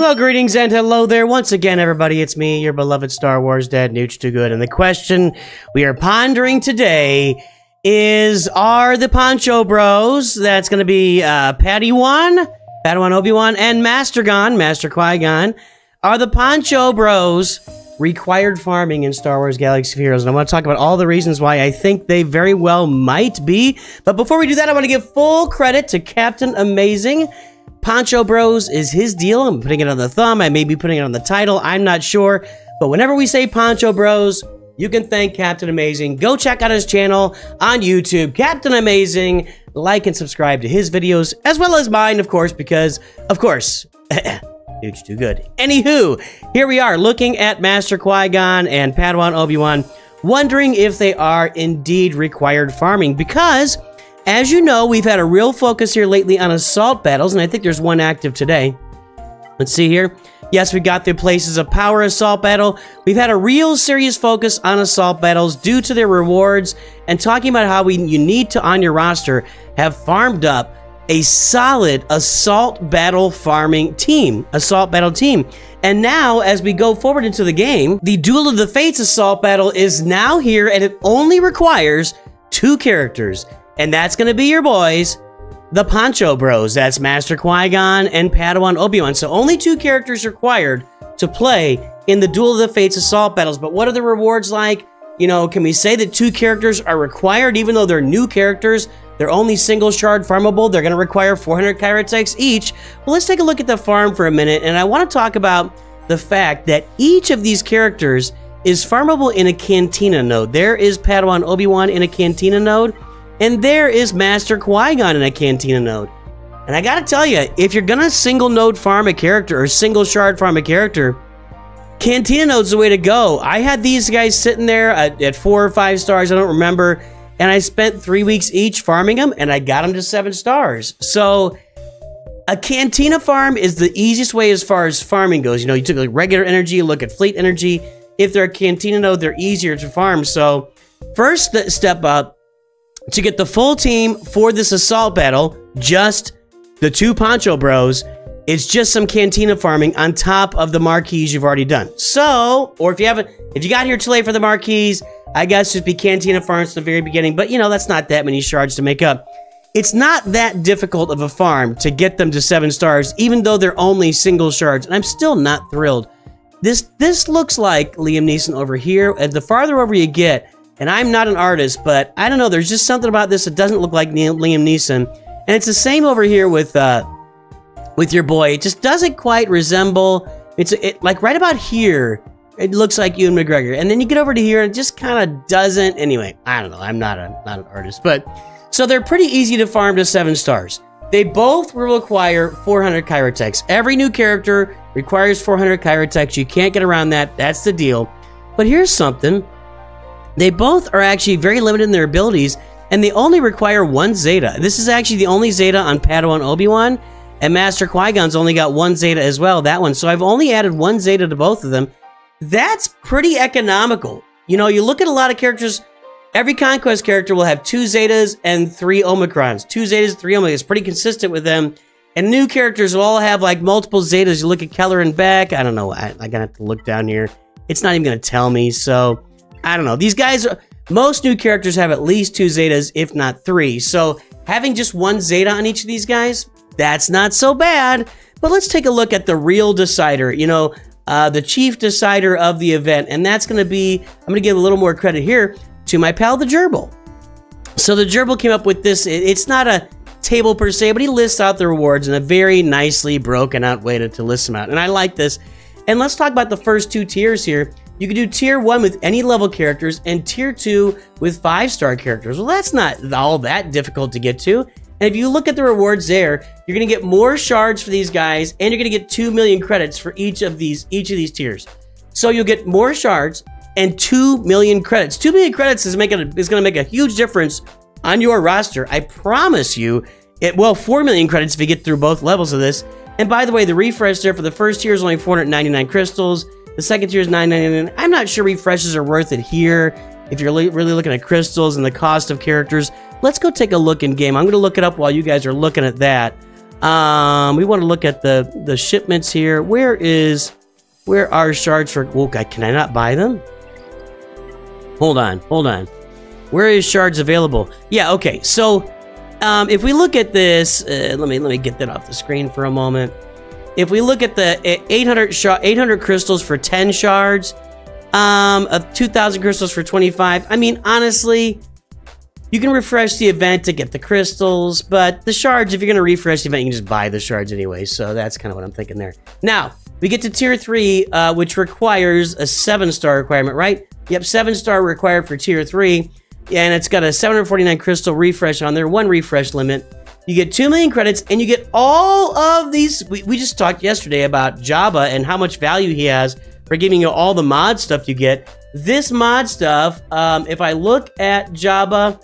Well, greetings and hello there once again, everybody. It's me, your beloved Star Wars dad, Nooch Too Good. And the question we are pondering today is, are the Poncho Bros, that's going to be Padawan, Obi-Wan, and Master Qui-Gon, are the Poncho Bros required farming in Star Wars Galaxy of Heroes? And I want to talk about all the reasons why I think they very well might be. But before we do that, I want to give full credit to Captain Amazing. Poncho Bros is his deal. I'm putting it on the thumb. I may be putting it on the title. I'm not sure. But whenever we say Poncho Bros, you can thank Captain Amazing. Go check out his channel on YouTube, Captain Amazing. Like and subscribe to his videos, as well as mine, of course, because, of course, Nooch Too Good. Anywho, here we are looking at Master Qui-Gon and Padawan Obi-Wan, wondering if they are indeed required farming, because as you know, we've had a real focus here lately on assault battles, and I think there's one active today. Let's see here. Yes, we got the Places of Power assault battle. We've had a real serious focus on assault battles due to their rewards, and talking about how you need to, on your roster, have farmed up a solid assault battle farming team. And now, as we go forward into the game, the Duel of the Fates assault battle is now here, and it only requires 2 characters. And that's going to be your boys, the Poncho Bros. That's Master Qui-Gon and Padawan Obi-Wan. So only 2 characters required to play in the Duel of the Fates assault battles. But what are the rewards like? You know, can we say that 2 characters are required even though they're new characters? They're only single shard farmable. They're going to require 400 Kyrotex each. Well, let's take a look at the farm for a minute. And I want to talk about the fact that each of these characters is farmable in a Cantina node. There is Padawan Obi-Wan in a Cantina node. And there is Master Qui-Gon in a Cantina node. And I gotta tell you, if you're gonna single node farm a character or single shard farm a character, Cantina node's the way to go. I had these guys sitting there at 4 or 5 stars, I don't remember, and I spent 3 weeks each farming them, and I got them to 7 stars. So a Cantina farm is the easiest way as far as farming goes. You know, you took like regular energy, you look at fleet energy. If they're a Cantina node, they're easier to farm. So first step up, to get the full team for this assault battle, just the 2 Poncho Bros, it's just some Cantina farming on top of the marquees you've already done. So, or if you got here too late for the marquees, I guess just be Cantina farms at the very beginning, but you know, that's not that many shards to make up. It's not that difficult of a farm to get them to 7 stars, even though they're only single shards, and I'm still not thrilled. This looks like Liam Neeson over here, and the farther over you get, and I'm not an artist, but I don't know, there's just something about this that doesn't look like Liam Neeson. And it's the same over here with your boy. It just doesn't quite resemble, like right about here, it looks like Ewan McGregor. And then you get over to here and it just kind of doesn't. Anyway, I don't know, I'm not an artist. But, so they're pretty easy to farm to 7 stars. They both will require 400 Kyrotex. Every new character requires 400 Kyrotex. You can't get around that, that's the deal. But here's something. They both are actually very limited in their abilities, and they only require 1 Zeta. This is actually the only Zeta on Padawan Obi-Wan, and Master Qui-Gon's only got 1 Zeta as well, that one. So I've only added 1 Zeta to both of them. That's pretty economical. You know, you look at a lot of characters, every Conquest character will have 2 Zetas and 3 Omicrons. 2 Zetas, 3 Omicrons. It's pretty consistent with them. And new characters will all have like multiple Zetas. You look at Keller and Beck. I don't know. I'm gonna have to look down here. It's not even gonna tell me, so I don't know. These guys, most new characters have at least 2 Zetas, if not 3. So having just 1 Zeta on each of these guys, that's not so bad. But let's take a look at the real decider, you know, the chief decider of the event. And that's going to be, I'm going to give a little more credit here to my pal, the Gerbil. So the Gerbil came up with this. It's not a table per se, but he lists out the rewards in a very nicely broken out way to list them out. And I like this. And let's talk about the first 2 tiers here. You can do tier 1 with any level characters and tier 2 with 5-star characters. Well, that's not all that difficult to get to. And if you look at the rewards there, you're going to get more shards for these guys, and you're going to get 2 million credits for each of these tiers. So you'll get more shards and 2 million credits. 2 million credits is going to make a huge difference on your roster. I promise you. Well, 4 million credits if you get through both levels of this. And by the way, the refresh there for the first tier is only 499 crystals. The second tier is $9.99. I'm not sure refreshes are worth it here if you're really looking at crystals and the cost of characters. Let's go take a look in game. I'm going to look it up while you guys are looking at that. We want to look at the shipments here. Where are shards for... Oh, God, can I not buy them? Hold on. Where is shards available? Yeah, okay. So, if we look at this... let me get that off the screen for a moment. If we look at the 800 crystals for 10 shards, of 2,000 crystals for 25, I mean, honestly... You can refresh the event to get the crystals, but the shards, if you're going to refresh the event, you can just buy the shards anyway. So that's kind of what I'm thinking there. Now, we get to tier 3, which requires a 7-star requirement, right? Yep, 7-star required for tier 3. And it's got a 749 crystal refresh on there, 1 refresh limit. You get 2 million credits, and you get all of these. We just talked yesterday about Jabba and how much value he has for giving you all the mod stuff you get. This mod stuff, if I look at Jabba...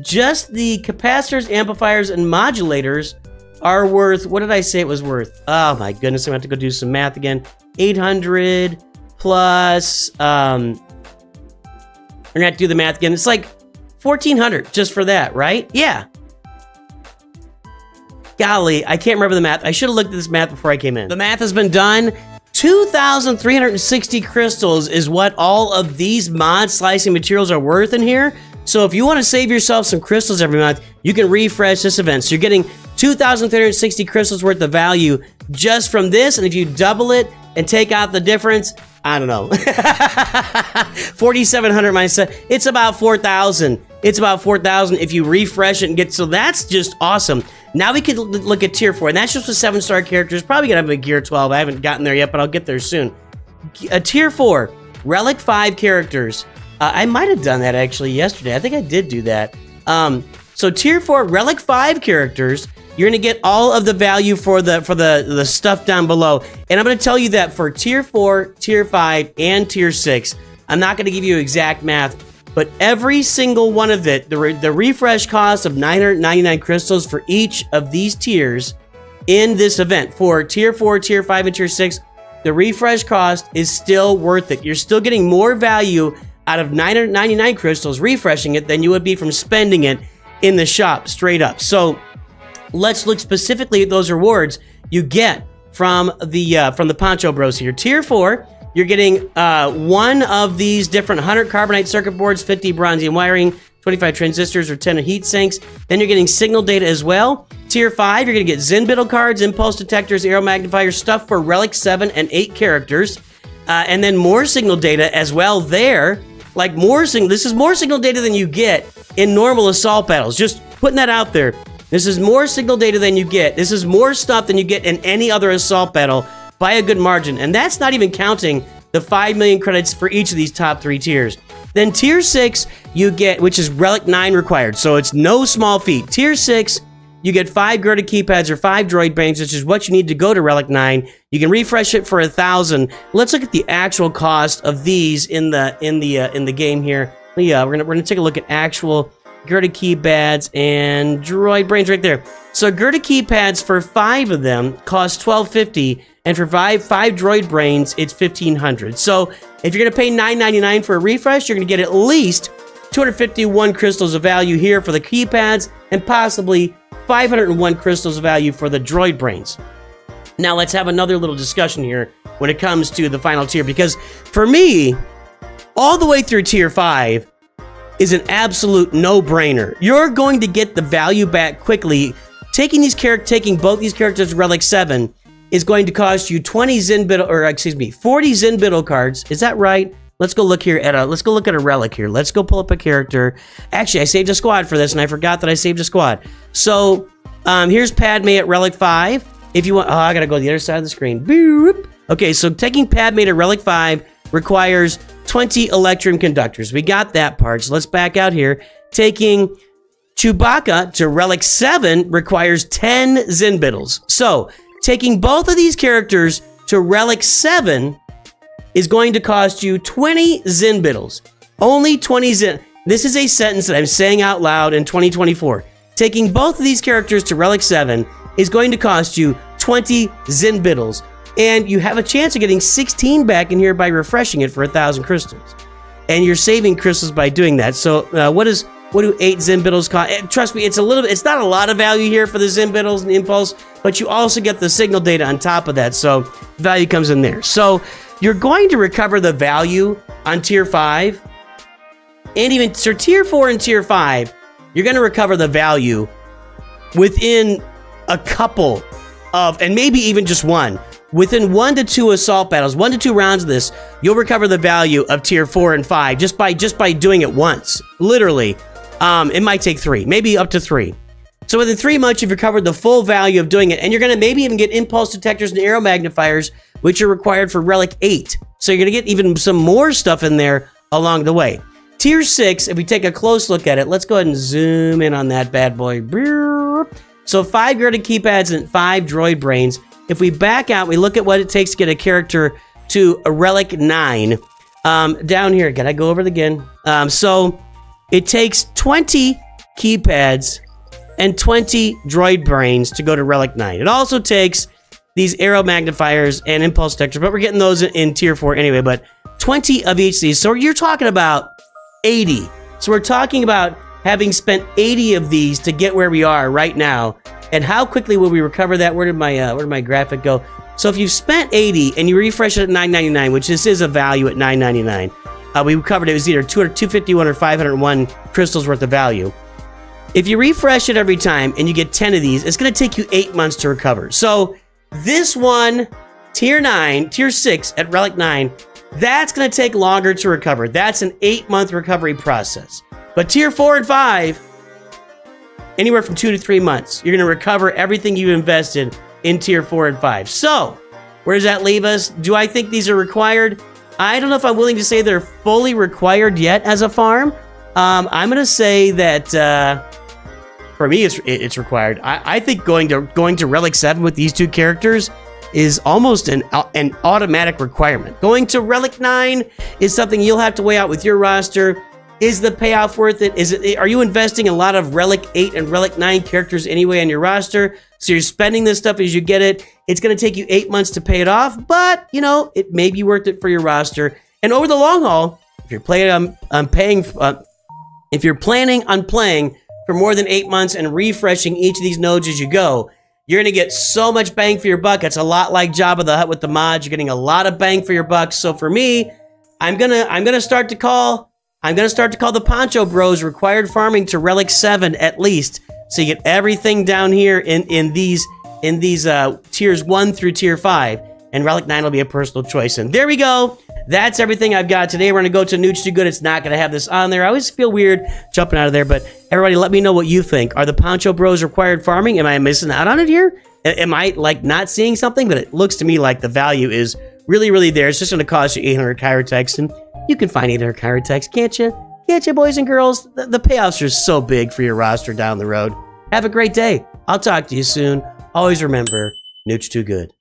Just the capacitors, amplifiers, and modulators are worth... What did I say it was worth? Oh my goodness, I'm going to have to go do some math again. 800 plus... we're going to have to do the math again. It's like 1,400 just for that, right? Yeah. Golly, I can't remember the math. I should have looked at this math before I came in. The math has been done. 2,360 crystals is what all of these mod slicing materials are worth in here. So if you want to save yourself some crystals every month, you can refresh this event. So you're getting 2,360 crystals worth of value just from this. And if you double it and take out the difference, I don't know. 4,700 minus, it's about 4,000. It's about 4,000 if you refresh it and get, so that's just awesome. Now we can look at tier 4, and that's just with 7-star characters. Probably gonna have a gear 12. I haven't gotten there yet, but I'll get there soon. Tier 4, relic 5 characters. I might have done that actually yesterday. I think I did do that. So tier 4 relic 5 characters, you're gonna get all of the value for the stuff down below. And I'm gonna tell you that for tier 4, tier 5, and tier 6, I'm not gonna give you exact math, but every single one of it, the refresh cost of 999 crystals for each of these tiers in this event. For tier 4, tier 5, and tier 6, the refresh cost is still worth it. You're still getting more value out of 999 crystals refreshing it than you would be from spending it in the shop straight up. So let's look specifically at those rewards you get from the Poncho Bros here. Tier 4, you're getting one of these different 100 carbonite circuit boards, 50 bronzium wiring, 25 transistors or 10 heat sinks. Then you're getting signal data as well. Tier 5, you're gonna get Zinbittle cards, impulse detectors, arrow magnifiers, stuff for relic 7 and 8 characters. And then more signal data as well there. Like more signal, this is more signal data than you get in normal assault battles. Just putting that out there. This is more signal data than you get. This is more stuff than you get in any other assault battle by a good margin. And that's not even counting the 5 million credits for each of these top 3 tiers. Then tier 6, you get, which is relic 9 required. So it's no small feat. Tier 6, you get 5 Gerda keypads or 5 droid brains, which is what you need to go to relic 9. You can refresh it for 1,000. Let's look at the actual cost of these in the game here. Yeah, we're gonna take a look at actual Gerda keypads and droid brains right there. So Gerda keypads for 5 of them cost $1,250, and for 5 droid brains, it's $1,500. So if you're gonna pay $9.99 for a refresh, you're gonna get at least 251 crystals of value here for the keypads, and possibly 501 crystals of value for the droid brains. Now let's have another little discussion here when it comes to the final tier, because for me, all the way through tier 5 is an absolute no-brainer. You're going to get the value back quickly. Taking both these characters to relic 7 is going to cost you 40 Zinbittle cards. Is that right? Let's go look here at a relic here. Let's go pull up a character. Actually, I saved a squad for this, and I forgot that I saved a squad. So, here's Padme at relic 5. If you want, oh, I gotta go to the other side of the screen. Boop. Okay, so taking Padme at relic 5 requires 20 Electrum conductors. We got that part, so let's back out here. Taking Chewbacca to relic 7 requires 10 Zinbittles. So, taking both of these characters to relic 7 is going to cost you 20 Zinbittles. Only 20 Zin. This is a sentence that I'm saying out loud in 2024. Taking both of these characters to relic 7 is going to cost you 20 Zinbittles. And you have a chance of getting 16 back in here by refreshing it for 1,000 crystals. And you're saving crystals by doing that. So what does What do 8 Zimbittles cost? Trust me, it's not a lot of value here for the Zimbittles and the Impulse, but you also get the signal data on top of that, so value comes in there. So you're going to recover the value on tier 5, and even so tier 4 and tier 5, you're going to recover the value within a couple of, and maybe even just one. Within 1 to 2 assault battles, 1 to 2 rounds of this, you'll recover the value of tier 4 and 5 just by doing it once. Literally, it might take 3, maybe up to 3. So within 3 months, you've recovered the full value of doing it, and you're going to maybe even get impulse detectors and arrow magnifiers, which are required for Relic 8. So you're going to get even some more stuff in there along the way. Tier 6, if we take a close look at it, let's go ahead and zoom in on that bad boy. So 5 girded keypads and 5 droid brains. If we back out, we look at what it takes to get a character to a Relic 9. Down here, gotta go over it again. So it takes 20 keypads and 20 droid brains to go to Relic 9. It also takes these arrow magnifiers and impulse detectors, but we're getting those in tier 4 anyway, but 20 of each of these. So you're talking about 80. So we're talking about having spent 80 of these to get where we are right now. And how quickly will we recover that? Where did my graphic go? So if you've spent 80 and you refresh it at $9.99, which this is a value at $9.99, we recovered it was either 251 or 501 crystals worth of value. If you refresh it every time and you get 10 of these, it's going to take you 8 months to recover. So this one, tier 6 at Relic 9, that's going to take longer to recover. That's an 8-month recovery process. But tier 4 and 5, anywhere from 2 to 3 months. You're going to recover everything you've invested in tier 4 and 5. So, where does that leave us? Do I think these are required? I don't know if I'm willing to say they're fully required yet as a farm. I'm going to say that for me, it's required. I think going to Relic 7 with these 2 characters is almost an automatic requirement. Going to Relic 9 is something you'll have to weigh out with your roster. Is the payoff worth it? Are you investing a lot of Relic 8 and Relic 9 characters anyway on your roster? So you're spending this stuff as you get it. It's going to take you 8 months to pay it off, but, you know, it may be worth it for your roster. And over the long haul, if you're planning on playing for more than 8 months and refreshing each of these nodes as you go, you're going to get so much bang for your buck. It's a lot like Jabba the Hutt with the mods. You're getting a lot of bang for your buck. So for me, I'm gonna start to call the Poncho Bros required farming to Relic 7 at least, so you get everything down here in these tiers 1 through tier 5, and Relic 9 will be a personal choice. And there we go. That's everything I've got today. We're gonna go to Nooch Too Good. It's not gonna have this on there. I always feel weird jumping out of there, but everybody, let me know what you think. Are the Poncho Bros required farming? Am I missing out on it here? Am I like not seeing something? But it looks to me like the value is really there. It's just gonna cost you 800 Kyrotex, and you can find 800 Kyrotex, can't you? Can't you, boys and girls? The payoffs are so big for your roster down the road. Have a great day. I'll talk to you soon. Always remember, Nooch Too Good.